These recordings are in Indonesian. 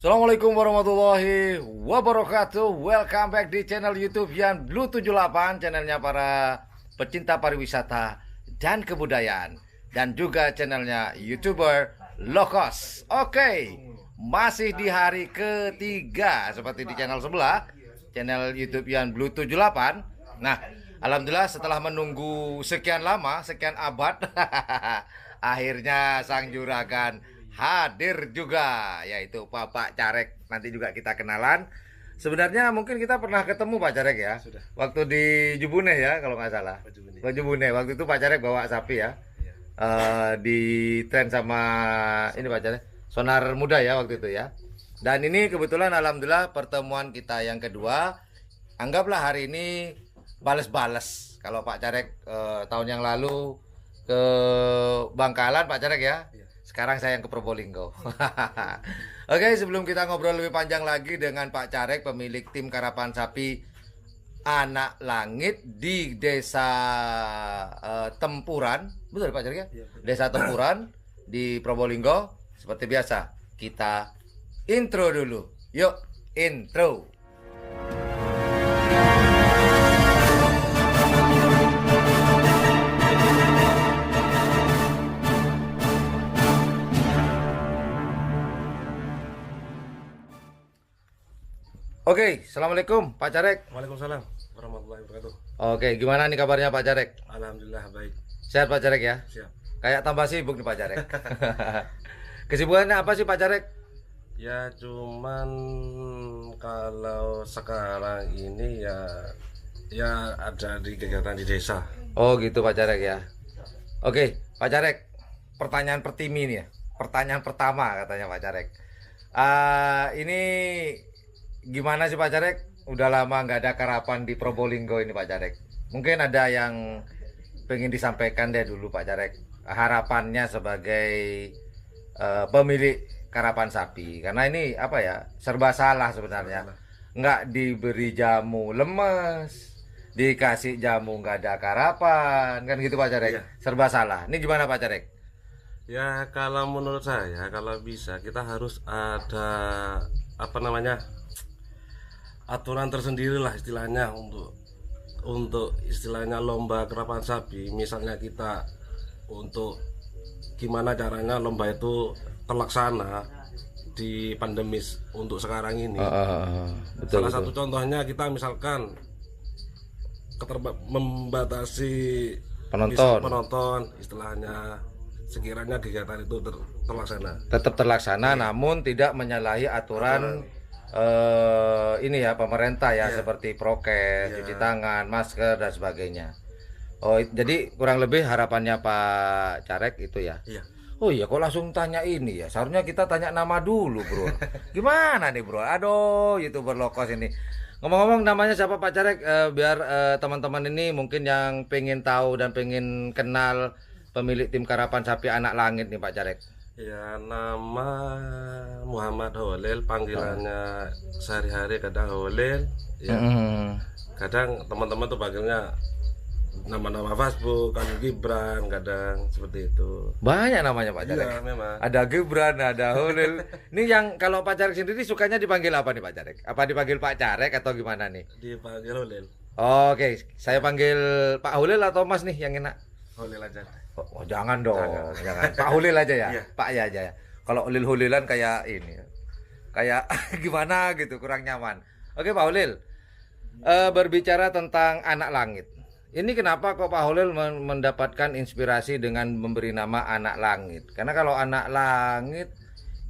Assalamualaikum warahmatullahi wabarakatuh. Welcome back di channel YouTube Yan Blue 78, channelnya para pecinta pariwisata dan kebudayaan, dan juga channelnya YouTuber low cost. Oke, masih di hari ketiga seperti di channel sebelah, channel YouTube Yan Blue 78. Nah, alhamdulillah setelah menunggu sekian lama, sekian abad, akhirnya sang juragan hadir juga, yaitu Bapak Carek. Nanti juga kita kenalan. Sebenarnya mungkin kita pernah ketemu Pak Carek ya. Sudah. Waktu di Jubune ya kalau nggak salah. Jubune. Waktu itu Pak Carek bawa sapi ya. Iya. Di tren sama ini Pak Carek. Sonar Muda ya waktu itu ya. Dan ini kebetulan alhamdulillah pertemuan kita yang kedua. Anggaplah hari ini bales-bales. Kalau Pak Carek tahun yang lalu ke Bangkalan Pak Carek ya. Iya. Sekarang saya yang ke Probolinggo. Oke, sebelum kita ngobrol lebih panjang lagi dengan Pak Carek, pemilik tim karapan sapi Anak Langit di Desa Tempuran, betul Pak Carek ya? Iya, betul. Desa Tempuran di Probolinggo. Seperti biasa, kita intro dulu. Yuk, intro. Oke, assalamualaikum Pak Carek. Waalaikumsalam warahmatullahi wabarakatuh. Oke, gimana nih kabarnya Pak Carek? Alhamdulillah baik. Sehat Pak Carek ya? Siap. Kayak tambah sibuk nih Pak Carek. Kesibukannya apa sih Pak Carek? Ya cuman kalau sekarang ini ya ada di kegiatan di desa. Oh gitu Pak Carek ya. Oke, Pak Carek. Pertanyaan pertimi nih ya. Pertanyaan pertama katanya Pak Carek. Ini gimana sih Pak Carek? Udah lama nggak ada karapan di Probolinggo ini Pak Carek. Mungkin ada yang pengen disampaikan deh dulu Pak Carek. Harapannya sebagai pemilik karapan sapi. Karena ini apa ya? Serba salah sebenarnya. Nggak diberi jamu lemes, dikasih jamu nggak ada karapan, kan gitu Pak Carek. Iya. Serba salah. Ini gimana Pak Carek? Ya kalau menurut saya kalau bisa kita harus ada apa namanya aturan tersendiri lah istilahnya untuk istilahnya lomba karapan sapi. Misalnya kita untuk gimana caranya lomba itu terlaksana di pandemis untuk sekarang ini. Betul, Salah betul. satu contohnya kita misalkan membatasi penonton istilahnya, sekiranya kegiatan itu terlaksana. Tetap terlaksana namun tidak menyalahi aturan ini ya pemerintah ya, Iya. seperti prokes, Iya. cuci tangan, masker dan sebagainya. Oh, jadi kurang lebih harapannya Pak Carek itu ya. Iya. Oh iya, kok langsung tanya ini ya? Seharusnya kita tanya nama dulu, Bro. Gimana nih, Bro? Aduh, YouTuber low cost ini. Ngomong-ngomong, namanya siapa Pak Carek? Biar teman-teman ini mungkin yang pengen tahu dan pengen kenal pemilik tim karapan sapi Anak Langit nih Pak Carek. Ya, nama Muhammad Holil, panggilannya sehari-hari kadang Holil, ya. Kadang teman-teman tuh panggilnya nama-nama Facebook, kan Gibran, kadang seperti itu. Banyak namanya Pak Carek. Iya, memang. Ada Gibran, ada Holil. Ini yang kalau Pak Carek sendiri sukanya dipanggil apa nih Pak Carek? Apa dipanggil Pak Carek atau gimana nih? Dipanggil Holil. Oke, saya panggil Pak Holil atau Mas nih yang enak? Holil aja. Oh, jangan dong, jangan. Pak Holil aja ya, Iya. Pak ya aja ya. Kalau Holil-Holilan kayak ini, kayak gimana gitu, kurang nyaman. Oke Pak Holil, berbicara tentang Anak Langit. Ini kenapa kok Pak Holil mendapatkan inspirasi dengan memberi nama Anak Langit? Karena kalau Anak Langit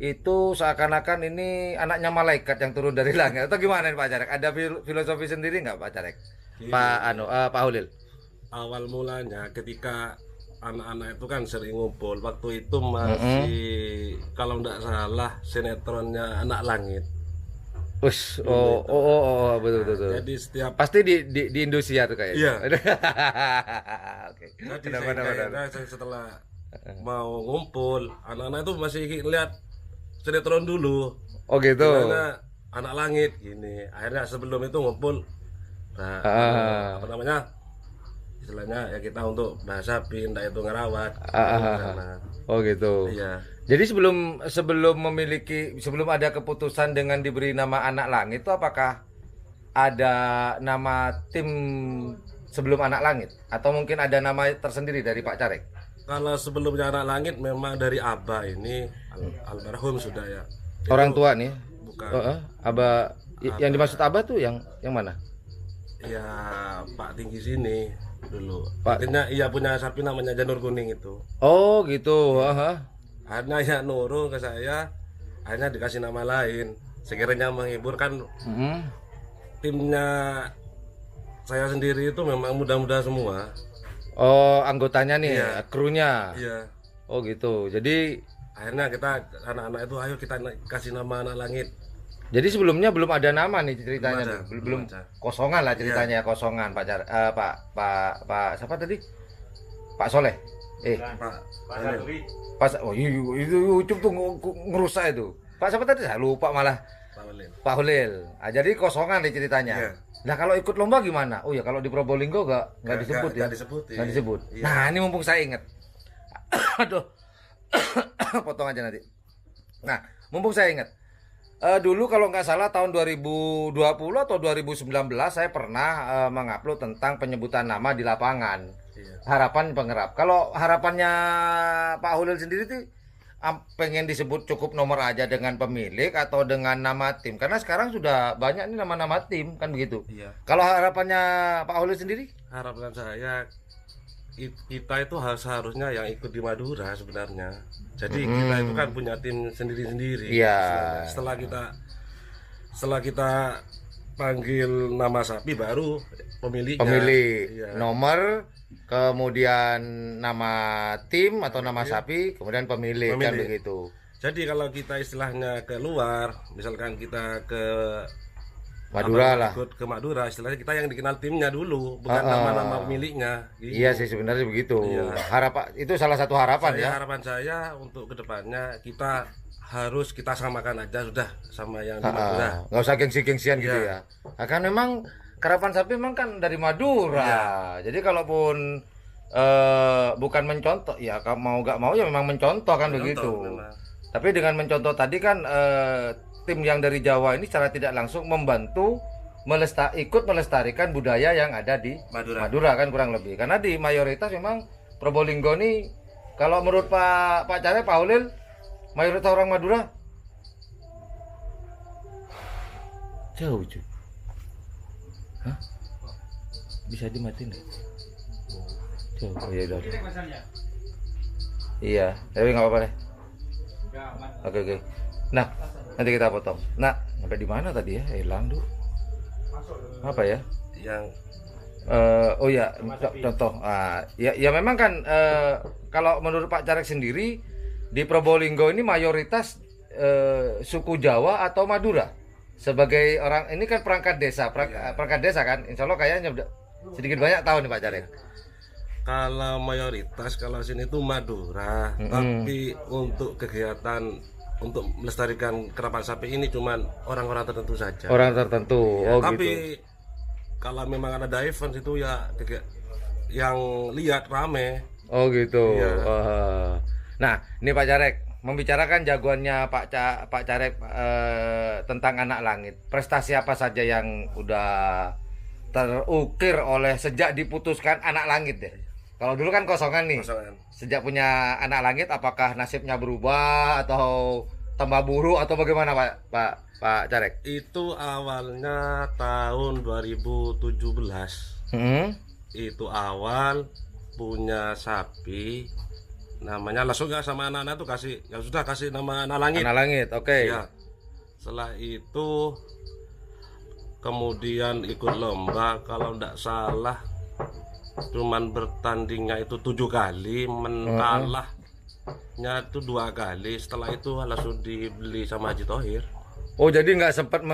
itu seakan-akan ini anaknya malaikat yang turun dari langit. Atau gimana nih Pak Carek? Ada filosofi sendiri nggak Pak Carek? Pak Holil. Awal mulanya ketika anak-anak itu kan sering ngumpul, waktu itu masih kalau nggak salah sinetronnya Anak Langit. Betul, betul. Jadi setiap Pasti di Indosiar tuh kayaknya. Iya. Oke. Jadi Benar-benar. saya setelah mau ngumpul, anak-anak itu masih lihat sinetron dulu. Oh gitu. Karena Anak Langit gini. Akhirnya sebelum itu ngumpul, nah, apa namanya? Istilahnya ya kita untuk bahasa sapi, entah itu ngerawat. Sana. Oh gitu. Iya. Jadi sebelum ada keputusan dengan diberi nama Anak Langit itu apakah ada nama tim sebelum Anak Langit atau mungkin ada nama tersendiri dari Pak Carek? Kalau sebelumnya Anak Langit memang dari Abah ini almarhum sudah ya. Orang Itu tua nih. bukan. Abah yang dimaksud Abah tuh yang mana? Ya Pak Tinggi sini dulu. Pak- Akhirnya ia punya sapi namanya Janur Kuning itu. Oh gitu. Aha. Akhirnya ya nurun ke saya, akhirnya dikasih nama lain. Sekiranya menghibur kan Mm-mm. timnya saya sendiri itu memang muda-muda semua. Oh anggotanya nih, Iya. krunya. Iya. Oh gitu. Jadi Akhirnya kita anak-anak itu ayo kita kasih nama Anak Langit. sebelumnya belum ada nama nih ceritanya Belum ada, tuh. Belum belum ada. kosongan lah ceritanya, kosongan Pak Car Pak siapa tadi? Pak Soleh. Pak Oh itu YouTube tuh ngerusak itu. Pak siapa tadi? Saya lupa malah. Pak Walid. Pak Hulil. Ah, jadi kosongan nih ceritanya. Iya. Nah kalau ikut lomba gimana? Oh ya kalau di Probolinggo nggak disebut ya? Nggak disebut, Nggak iya. disebut. Iya. Nah ini mumpung saya ingat. Aduh, potong aja nanti. Nah mumpung saya ingat. Dulu kalau nggak salah tahun 2020 atau 2019 saya pernah mengupload tentang penyebutan nama di lapangan. Iya. Harapan pengerap. Kalau harapannya Pak Hulil sendiri tuh pengen disebut cukup nomor aja dengan pemilik atau dengan nama tim, karena sekarang sudah banyak nih nama-nama tim kan begitu. Iya. Kalau harapannya Pak Hulil sendiri? Harapan saya kita itu seharusnya yang ikut di Madura sebenarnya. Jadi kita itu kan punya tim sendiri-sendiri. Iya. Setelah kita panggil nama sapi baru pemiliknya. Pemilik, Iya. nomor, kemudian nama tim atau nama sapi, kemudian pemilik, kan Pemilik. begitu. Jadi kalau kita istilahnya keluar, misalkan kita ke Madura lah. ikut ke Madura, istilahnya kita yang dikenal timnya dulu, bukan Ah, nama-nama pemiliknya. Gitu. Iya sih sebenarnya begitu. Iya. Harapan itu salah satu harapan ya. Harapan saya untuk kedepannya kita harus kita samakan aja sudah sama yang di Madura. Nggak usah gengsi-gengsian gitu Iya. ya. Nah, kan memang karapan sapi memang kan dari Madura. Iya. Jadi kalaupun bukan mencontoh, ya mau nggak mau ya memang mencontoh kan begitu. memang. Tapi dengan mencontoh tadi kan tim yang dari Jawa ini secara tidak langsung membantu ikut melestarikan budaya yang ada di Madura. kan kurang lebih. Karena di mayoritas memang Probolinggo ini kalau menurut Pak Care, Pak Hulil, mayoritas orang Madura jauh cuy. Hah? Bisa dimatiin nggak? Jauh. Oh, ya udah. Iya, tapi nggak apa-apa deh. Oke. Nah, nanti kita potong. Nah, sampai di mana tadi ya? Hilang tuh. Apa ya? Yang Oh ya, contoh. Ya memang kan kalau menurut Pak Carek sendiri di Probolinggo ini mayoritas suku Jawa atau Madura. Sebagai orang ini kan perangkat desa, perangkat desa kan. Insya Allah kayaknya udah sedikit banyak tahu nih Pak Carek. kalau mayoritas kalau sini itu Madura, tapi untuk kegiatan untuk melestarikan kerapan sapi ini cuman orang-orang tertentu saja. Orang tertentu. Oh Tapi gitu. kalau memang ada event itu ya yang lihat rame. Oh gitu. Iya. Nah, ini Pak Carek membicarakan jagoannya Pak Carek tentang Anak Langit. Prestasi apa saja yang udah terukir oleh sejak diputuskan Anak Langit deh. Kalau dulu kan kosongan nih. Kosongan. Sejak punya Anak Langit, apakah nasibnya berubah atau tambah buruk atau bagaimana Pak Carek? Itu awalnya tahun 2017. Itu awal punya sapi namanya langsung nggak sama anak-anak tuh kasih nama Anak Langit. Anak Langit, oke. Ya. Setelah itu kemudian ikut lomba, kalau tidak salah cuman bertandingnya itu 7 kali, kalahnya itu 2 kali. Setelah itu langsung dibeli sama Haji Thohir. Oh, jadi nggak sempat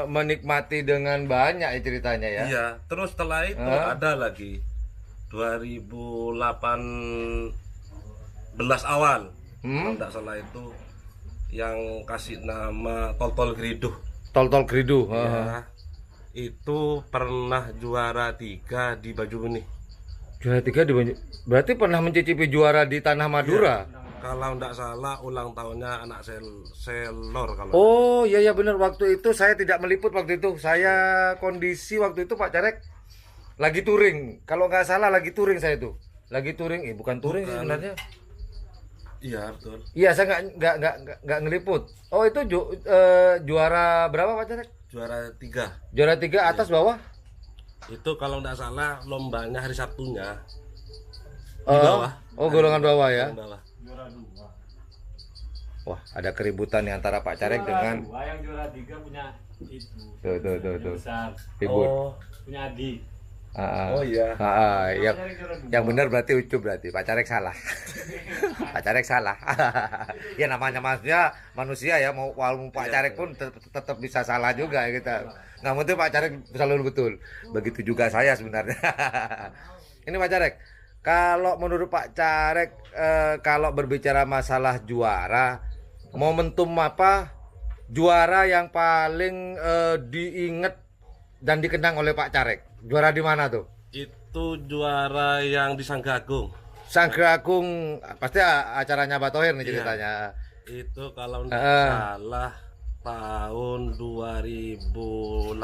menikmati dengan banyak ya ceritanya ya? Iya, terus setelah itu ada lagi 2018 awal, kalau tidak salah itu yang kasih nama Tol-Tol Griduh. Tol-tol Griduh. Ya, itu pernah juara 3 di Banyuwangi. Juara 3 di berarti pernah mencicipi juara di tanah Madura. kalau nggak salah ulang tahunnya anak Selor kalau. Oh iya benar, waktu itu saya tidak meliput waktu itu. Saya kondisi waktu itu Pak Carek lagi touring. Kalau nggak salah lagi touring saya itu. Lagi touring, bukan touring sih sebenarnya. Iya betul. Iya saya nggak ngeliput. Oh itu juara berapa Pak Carek? Juara 3. Juara 3 atas bawah? Itu kalau nggak salah lombanya hari Sabtunya. Di Oh, bawah. oh golongan bawah ya. Di bawah. Wah ada keributan nih antara Pak Carek dengan yang juara 3 punya itu. tuh. Besar. Ribut. Punya Adi. Oh iya. Yang benar berarti Ucup berarti Pak Carek salah. Pak Carek salah. Ya namanya manusia ya, mau walaupun Pak Carek pun tetap bisa salah juga ya kita. Nggak mungkin Pak Carek selalu betul. Begitu juga saya sebenarnya. Ini Pak Carek, kalau menurut Pak Carek kalau berbicara masalah juara, momentum apa juara yang paling diingat dan dikenang oleh Pak Carek? Juara di mana tuh? Itu juara yang di Sangga Agung. Sangga Agung pasti acaranya Batohir nih Iya. ceritanya. Itu kalau nggak salah tahun 2018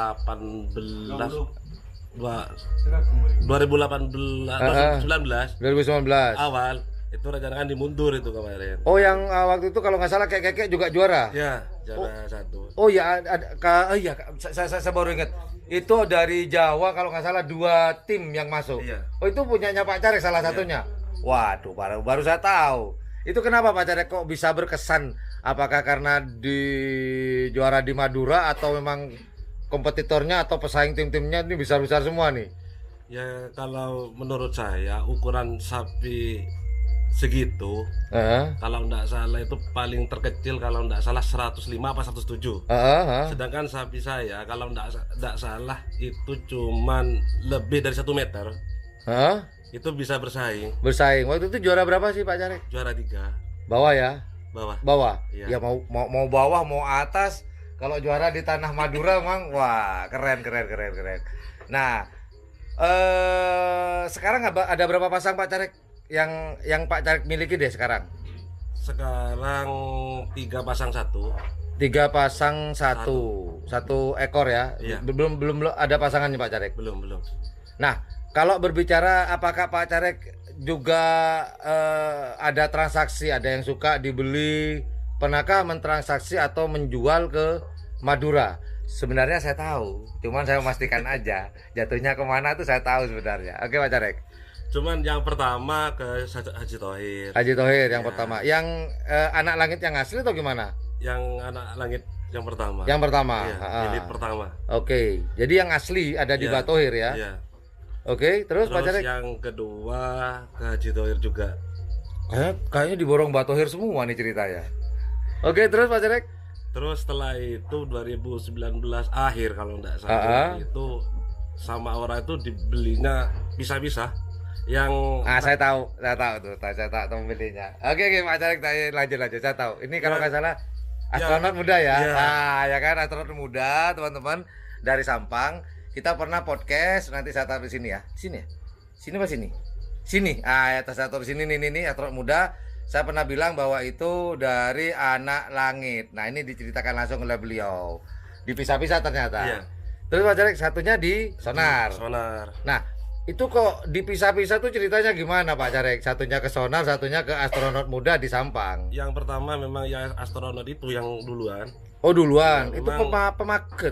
2019 2019. awal itu rencana dimundur itu kemarin. Oh yang waktu itu kalau nggak salah kek juga juara. Ya, juara 1. Oh ya iya saya baru ingat. Itu dari Jawa kalau nggak salah 2 tim yang masuk. Iya. Oh itu punyanya Pak Carek salah satunya. Waduh baru saya tahu. Itu kenapa Pak Carek kok bisa berkesan? Apakah karena di juara di Madura atau memang kompetitornya atau pesaing tim-timnya ini besar-besar semua nih? Ya kalau menurut saya ukuran sapi segitu kalau nggak salah itu paling terkecil kalau nggak salah 105 apa 107. Sedangkan sapi saya kalau nggak salah itu cuman lebih dari 1 meter. Itu bisa bersaing. Bersaing. Waktu itu juara berapa sih Pak Carek? Juara 3. Bawah ya? Bawah. Ya Iya. mau bawah mau atas, kalau juara di tanah Madura memang wah keren. Nah, sekarang ada berapa pasang Pak Carek yang Pak Carek miliki deh sekarang? Sekarang 3 pasang 1. 3 pasang satu ekor ya. Iya. Belum ada pasangannya Pak Carek. Belum. Nah, kalau berbicara apakah Pak Carek juga ada transaksi, ada yang suka dibeli, pernahkah mentransaksi atau menjual ke Madura? Sebenarnya saya tahu, cuman saya memastikan aja jatuhnya kemana tuh saya tahu sebenarnya. Oke Pak Carek. Cuman yang pertama ke Haji Thohir. Haji Thohir yang Ya. pertama. Yang anak langit yang asli atau gimana? Yang anak langit yang pertama. Yang pertama. Iya, milik pertama. Oke. Jadi yang asli ada di Iya. Batohir ya. Iya. Oke, terus Pak Terus Carek. yang kedua ke Haji Thohir juga. Kayaknya diborong Batohir semua nih ceritanya. Oke, terus Pak Carek. Terus setelah itu 2019 akhir kalau enggak salah itu sama orang itu dibelinya bisa-bisa yang Saya tahu tuh, saya tahu pembelinya. Oke, Pak Carek, lanjut, saya tahu. Ini kalau nggak salah astronot muda ya. Iya. Nah, ya kan astronot muda, teman-teman dari Sampang. Kita pernah podcast, nanti saya taruh di sini ya. Sini ya? Sini apa sini? Sini. Ya saya taruh di sini nih astronot muda. Saya pernah bilang bahwa itu dari anak langit. Nah, ini diceritakan langsung oleh beliau. Dipisah-pisah ternyata. Iya. Terus Pak Carek satunya di Sonar. Sonar. Nah, itu kok dipisah-pisah tuh ceritanya gimana Pak Carek? Satunya ke Sonar, satunya ke astronot muda di Sampang. Yang pertama memang ya astronot itu yang duluan. Oh duluan, Ya, itu memang- pemager,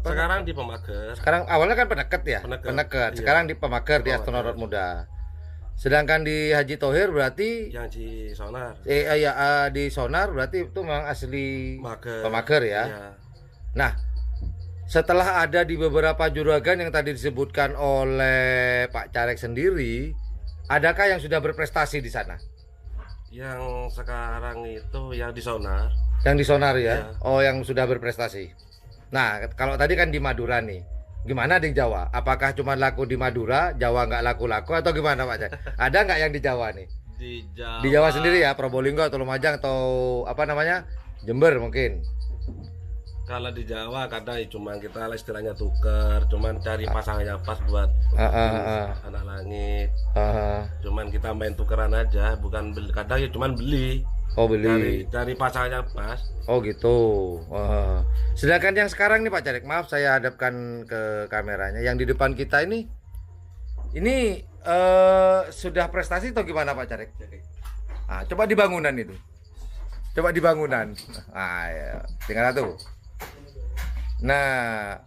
Sekarang di Pemager. sekarang awalnya kan peneket ya, Peneket, iya. sekarang di pemager di Pemager. astronot muda. Sedangkan di Haji Thohir berarti Yang di Sonar. di Sonar berarti itu memang asli Mager. pemager ya. Iya. Nah, setelah ada di beberapa juragan yang tadi disebutkan oleh Pak Carek sendiri, adakah yang sudah berprestasi di sana? Yang sekarang itu yang di Sonar. Yang di Sonar ya? Iya. Oh, yang sudah berprestasi. Nah, kalau tadi kan di Madura nih. Gimana di Jawa? Apakah cuma laku di Madura, Jawa nggak laku-laku atau gimana Pak Carek? Ada nggak yang di Jawa nih? Di Jawa sendiri ya, Probolinggo atau Lumajang atau apa namanya? Jember mungkin. Kalau di Jawa kadang ya cuman kita lah istilahnya tuker, cuman cari pasangan yang pas buat anak langit. Cuman kita main tukeran aja, bukan beli. Kadang ya cuman beli. Oh, beli. Cari pasangan yang pas. Oh gitu. Sedangkan yang sekarang nih Pak Carek, maaf saya hadapkan ke kameranya. Yang di depan kita ini sudah prestasi atau gimana Pak Carek? Ah, coba di bangunan itu. Coba di bangunan. Ah, ya. Tinggal satu. Nah.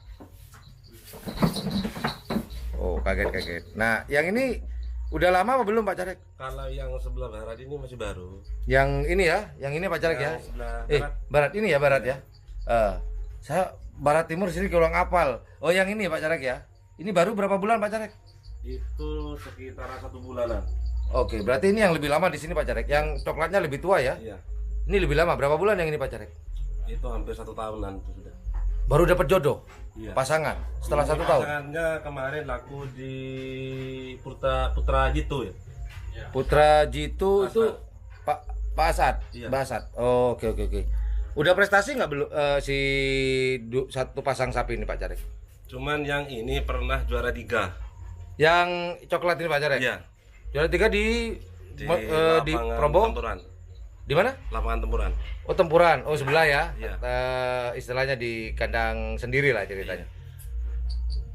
Oh, kaget. Nah, yang ini udah lama apa belum Pak Carek? Kalau yang sebelah barat ini masih baru. Yang ini ya, yang ini Pak Carek ya. Yang sebelah Barat ini ya, barat ya. Saya barat timur sini kurang apal. Oh, yang ini Pak Carek ya. Ini baru berapa bulan Pak Carek? Itu sekitar 1 bulanan. Oke, berarti ini yang lebih lama di sini Pak Carek. Yang coklatnya lebih tua ya? Iya. Ini lebih lama. Berapa bulan yang ini Pak Carek? Itu hampir 1 tahunan itu sudah. Baru dapat jodoh. Iya. Pasangan setelah Ini 1 tahun. Pasangannya kemarin laku di Putra Jitu ya. Putra Jitu itu Pak Asad. Iya. Mbak Asad. Oh, oke. Udah prestasi nggak belum satu pasang sapi ini Pak Carek? Cuman yang ini pernah juara 3. Yang coklat ini Pak Carek? Iya. Juara 3 di lapangan Probo. Tempuran. Di mana? Lapangan Tempuran. Oh, Tempuran. Oh, sebelah ya. Iya. Istilahnya di kandang sendiri lah ceritanya.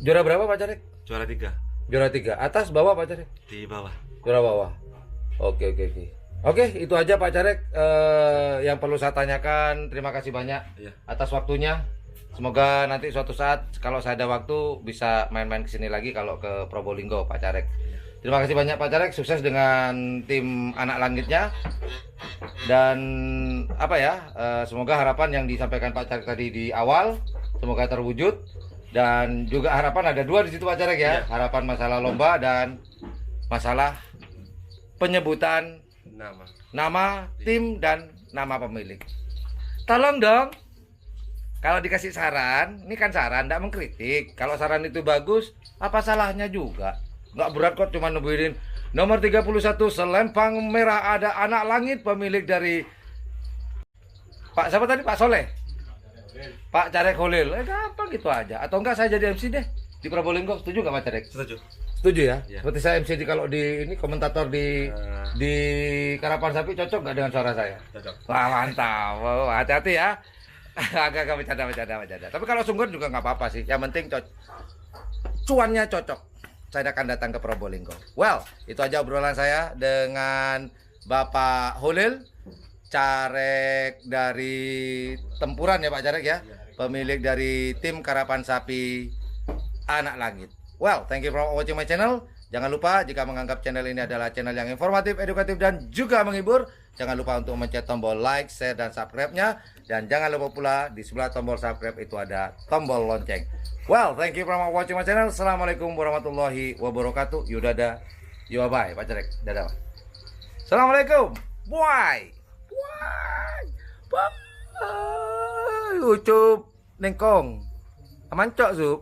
Juara berapa Pak Carek? Juara 3 Juara 3. Atas bawah Pak Carek? di bawah. Juara bawah. Oke. Oke, itu aja Pak Carek yang perlu saya tanyakan. Terima kasih banyak Iya. atas waktunya. Semoga nanti suatu saat kalau saya ada waktu bisa main-main ke sini lagi kalau ke Probolinggo Pak Carek. Terima kasih banyak Pak Carek, sukses dengan tim anak langitnya. Dan semoga harapan yang disampaikan Pak Carek tadi di awal semoga terwujud. Dan juga harapan ada 2 di situ Pak Carek ya. Iya. Harapan masalah lomba dan masalah penyebutan nama tim dan nama pemilik. Tolong dong, kalau dikasih saran, ini kan saran, tidak mengkritik. Kalau saran itu bagus, apa salahnya juga? Nggak berat kok, cuma nebuin nomor 31 selempang merah ada anak langit pemilik dari Pak siapa tadi? Pak Soleh? Pak Carek Holil. Gampang gitu aja. Atau enggak saya jadi MC deh di Probolinggo. Setuju nggak Pak Carek? Setuju. Setuju ya? Iya. Seperti saya MC kalau di ini komentator di Karapan Sapi cocok nggak dengan suara saya? Cocok. Wah mantap, oh, hati-hati ya. Agak bercanda. Tapi kalau sungguh juga nggak apa-apa sih. Yang penting cuannya cocok. Saya akan datang ke Probolinggo. Well, itu aja obrolan saya dengan Bapak Holil, Carek dari Tempuran ya Pak Carek ya, pemilik dari tim Karapan Sapi Anak Langit. Well, thank you for watching my channel. Jangan lupa jika menganggap channel ini adalah channel yang informatif, edukatif, dan juga menghibur, jangan lupa untuk mencet tombol like, share, dan subscribe-nya. Dan jangan lupa pula di sebelah tombol subscribe itu ada tombol lonceng. Well, thank you for watching my channel. Assalamualaikum warahmatullahi wabarakatuh. Yudada, bye Pak Carek. Dadah. Assalamualaikum. Bye. Bye. Ucup nengkong. Aman cok, Sup.